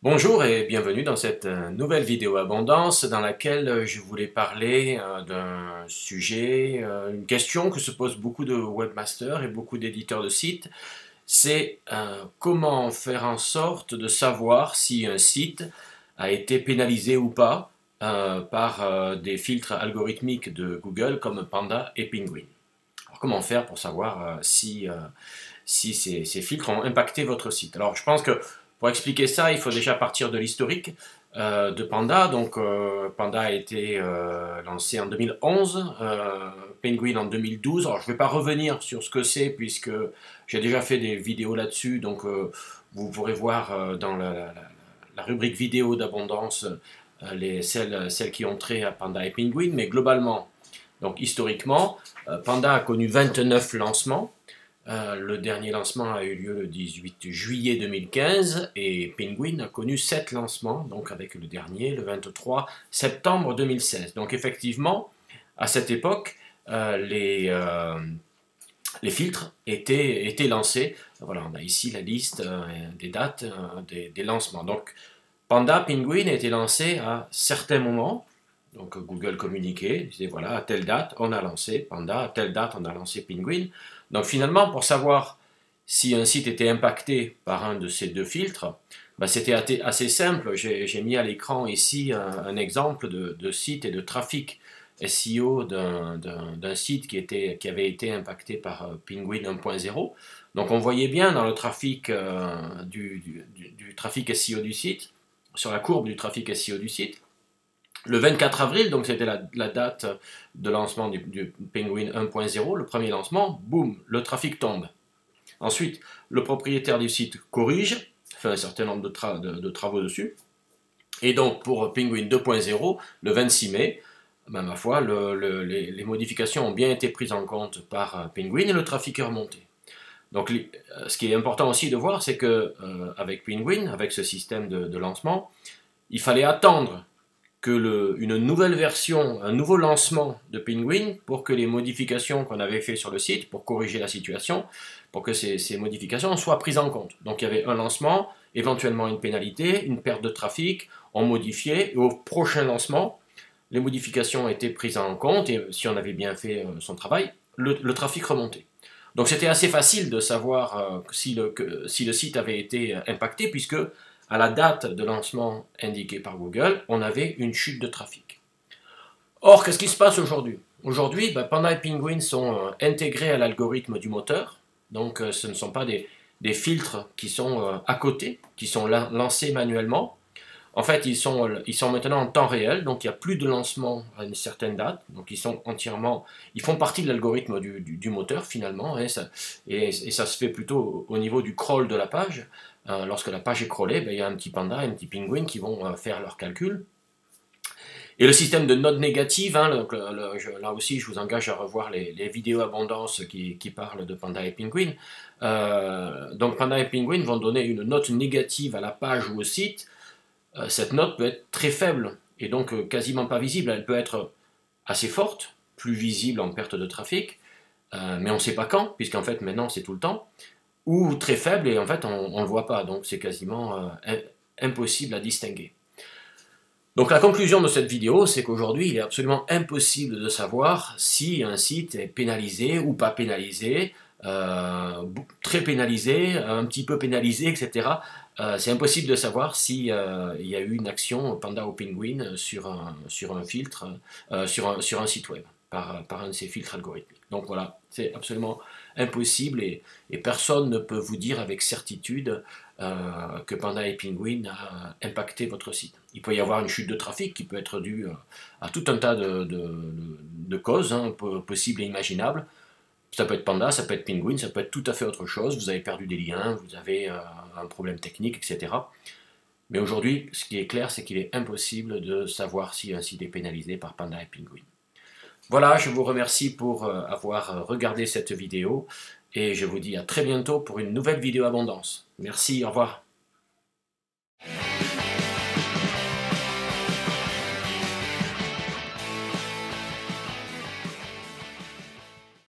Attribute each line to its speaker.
Speaker 1: Bonjour et bienvenue dans cette nouvelle vidéo abondance dans laquelle je voulais parler d'un sujet, une question que se posent beaucoup de webmasters et beaucoup d'éditeurs de sites, c'est comment faire en sorte de savoir si un site a été pénalisé ou pas par des filtres algorithmiques de Google comme Panda et Penguin. Alors comment faire pour savoir si ces filtres ont impacté votre site? Alors je pense que pour expliquer ça, il faut déjà partir de l'historique de Panda. Donc Panda a été lancé en 2011, Penguin en 2012. Alors je ne vais pas revenir sur ce que c'est puisque j'ai déjà fait des vidéos là-dessus. Donc vous pourrez voir dans la rubrique vidéo d'abondance celles qui ont trait à Panda et Penguin. Mais globalement, donc historiquement, Panda a connu 29 lancements. Le dernier lancement a eu lieu le 18 juillet 2015 et Penguin a connu 7 lancements, donc avec le dernier le 23 septembre 2016. Donc effectivement, à cette époque, les filtres étaient lancés. Voilà, on a ici la liste des dates des lancements. Donc Panda Penguin a été lancé à certains moments. Donc Google communiquait, disait voilà, à telle date on a lancé Panda, à telle date on a lancé Penguin. Donc finalement, pour savoir si un site était impacté par un de ces deux filtres, ben, c'était assez simple. J'ai mis à l'écran ici un exemple de site et de trafic SEO d'un site qui avait été impacté par Penguin 1.0. Donc on voyait bien dans le trafic du trafic SEO du site, sur la courbe du trafic SEO du site, le 24 avril, donc c'était la date de lancement du Penguin 1.0, le premier lancement, boum, le trafic tombe. Ensuite, le propriétaire du site corrige, fait un certain nombre de travaux dessus, et donc pour Penguin 2.0, le 26 mai, ben, ma foi, les modifications ont bien été prises en compte par Penguin et le trafic est remonté. Donc ce qui est important aussi de voir, c'est que avec Penguin, avec ce système de lancement, il fallait attendre une nouvelle version, un nouveau lancement de Penguin pour que les modifications qu'on avait fait sur le site, pour corriger la situation, pour que ces modifications soient prises en compte. Donc il y avait un lancement, éventuellement une pénalité, une perte de trafic, on modifiait, et au prochain lancement, les modifications étaient prises en compte, et si on avait bien fait son travail, le trafic remontait. Donc c'était assez facile de savoir si le site avait été impacté, puisque à la date de lancement indiquée par Google, on avait une chute de trafic. Or, qu'est-ce qui se passe aujourd'hui? Aujourd'hui, Panda et Penguin sont intégrés à l'algorithme du moteur, donc ce ne sont pas des filtres qui sont à côté, qui sont lancés manuellement. En fait, ils sont maintenant en temps réel, donc il n'y a plus de lancement à une certaine date, donc ils font partie de l'algorithme du moteur finalement, et ça se fait plutôt au niveau du crawl de la page. Lorsque la page est crawlée, il y a un petit panda et un petit penguin qui vont faire leurs calculs. Et le système de notes négatives, là aussi je vous engage à revoir les vidéos abondance qui parlent de Panda et Penguin. Donc Panda et Penguin vont donner une note négative à la page ou au site. Cette note peut être très faible et donc quasiment pas visible. Elle peut être assez forte, plus visible en perte de trafic, mais on ne sait pas quand, puisqu'en fait maintenant c'est tout le temps, ou très faible et en fait on ne le voit pas, donc c'est quasiment impossible à distinguer. Donc la conclusion de cette vidéo, c'est qu'aujourd'hui il est absolument impossible de savoir si un site est pénalisé ou pas pénalisé, très pénalisé, un petit peu pénalisé, etc. C'est impossible de savoir s'il y a eu une action Panda ou Penguin sur un filtre, sur un site web, par un de ces filtres algorithmiques. Donc voilà, c'est absolument impossible et personne ne peut vous dire avec certitude que Panda et Penguin a impacté votre site. Il peut y avoir une chute de trafic qui peut être due à tout un tas de causes possibles et imaginables. Ça peut être Panda, ça peut être Penguin, ça peut être tout à fait autre chose. Vous avez perdu des liens, vous avez un problème technique, etc. Mais aujourd'hui, ce qui est clair, c'est qu'il est impossible de savoir si un site est pénalisé par Panda et Penguin. Voilà, je vous remercie pour avoir regardé cette vidéo et je vous dis à très bientôt pour une nouvelle vidéo abondance. Merci, au revoir.